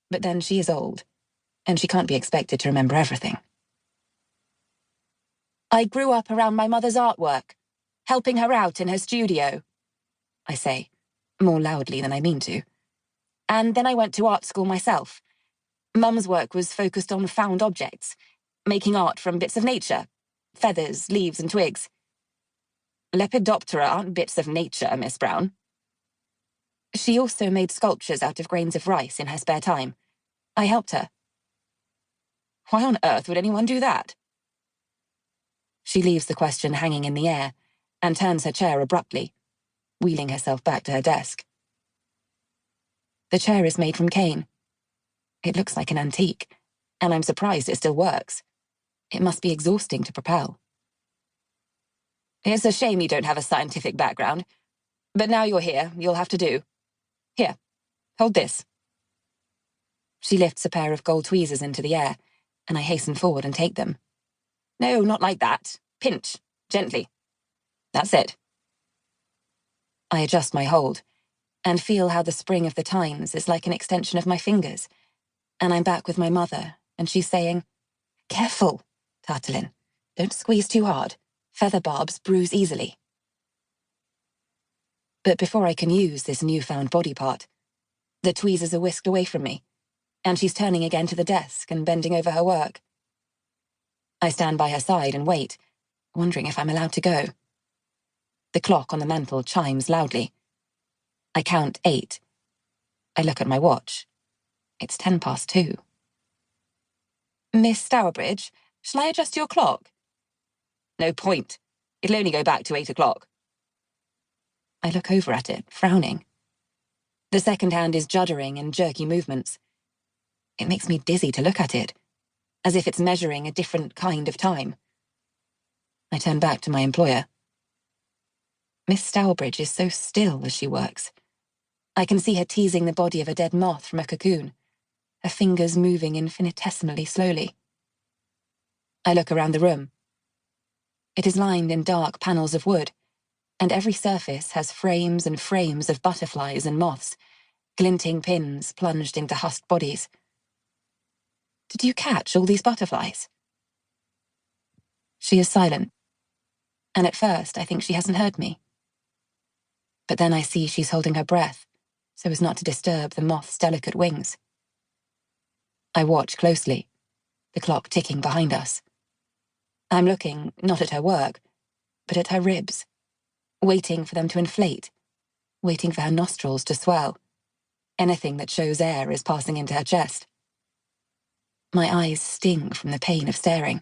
But then she is old, and she can't be expected to remember everything. I grew up around my mother's artwork, helping her out in her studio, I say, more loudly than I mean to. And then I went to art school myself. Mum's work was focused on found objects, making art from bits of nature, feathers, leaves, and twigs. Lepidoptera aren't bits of nature, Miss Brown. She also made sculptures out of grains of rice in her spare time. I helped her. Why on earth would anyone do that? She leaves the question hanging in the air and turns her chair abruptly, wheeling herself back to her desk. The chair is made from cane. It looks like an antique, and I'm surprised it still works. It must be exhausting to propel. It's a shame you don't have a scientific background, but now you're here, you'll have to do. Here, hold this. She lifts a pair of gold tweezers into the air, and I hasten forward and take them. No, not like that. Pinch, gently. That's it. I adjust my hold, and feel how the spring of the tines is like an extension of my fingers, and I'm back with my mother, and she's saying, Careful, Tartelin. Don't squeeze too hard. Feather barbs bruise easily. But before I can use this newfound body part, the tweezers are whisked away from me, and she's turning again to the desk and bending over her work. I stand by her side and wait, wondering if I'm allowed to go. The clock on the mantel chimes loudly. I count 8. I look at my watch. It's 2:10. Miss Stourbridge, shall I adjust your clock? No point. It'll only go back to 8 o'clock. I look over at it, frowning. The second hand is juddering in jerky movements. It makes me dizzy to look at it, as if it's measuring a different kind of time. I turn back to my employer. Miss Stourbridge is so still as she works. I can see her teasing the body of a dead moth from a cocoon, her fingers moving infinitesimally slowly. I look around the room. It is lined in dark panels of wood, and every surface has frames and frames of butterflies and moths, glinting pins plunged into husked bodies. Did you catch all these butterflies? She is silent, and at first I think she hasn't heard me. But then I see she's holding her breath, so as not to disturb the moth's delicate wings. I watch closely, the clock ticking behind us. I'm looking not at her work, but at her ribs, waiting for them to inflate, waiting for her nostrils to swell. Anything that shows air is passing into her chest. My eyes sting from the pain of staring.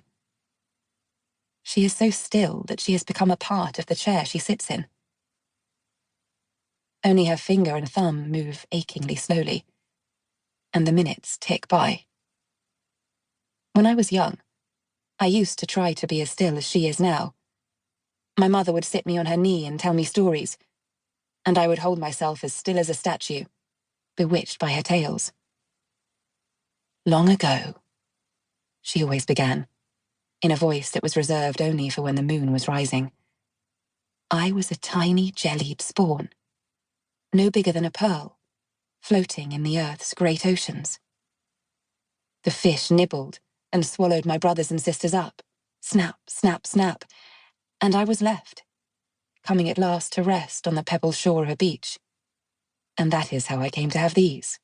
She is so still that she has become a part of the chair she sits in. Only her finger and thumb move achingly slowly, and the minutes tick by. When I was young, I used to try to be as still as she is now. My mother would sit me on her knee and tell me stories, and I would hold myself as still as a statue, bewitched by her tales. Long ago, she always began, in a voice that was reserved only for when the moon was rising. I was a tiny jellied spawn, no bigger than a pearl, floating in the earth's great oceans. The fish nibbled and swallowed my brothers and sisters up, snap, snap, snap, and I was left, coming at last to rest on the pebbled shore of a beach. And that is how I came to have these,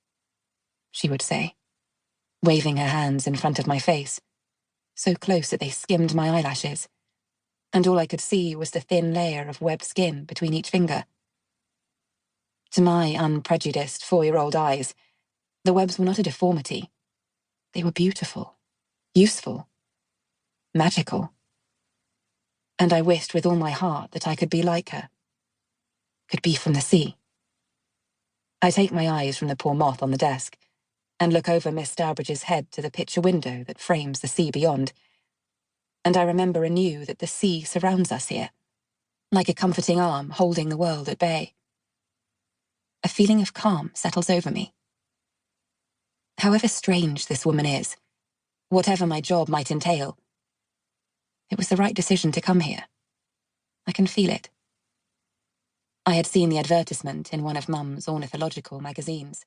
she would say, waving her hands in front of my face, so close that they skimmed my eyelashes, and all I could see was the thin layer of webbed skin between each finger. To my unprejudiced 4-year-old eyes, the webs were not a deformity. They were beautiful, useful, magical. And I wished with all my heart that I could be like her, could be from the sea. I take my eyes from the poor moth on the desk and look over Miss Stourbridge's head to the picture window that frames the sea beyond. And I remember anew that the sea surrounds us here, like a comforting arm holding the world at bay. A feeling of calm settles over me. However strange this woman is, whatever my job might entail, it was the right decision to come here. I can feel it. I had seen the advertisement in one of Mum's ornithological magazines.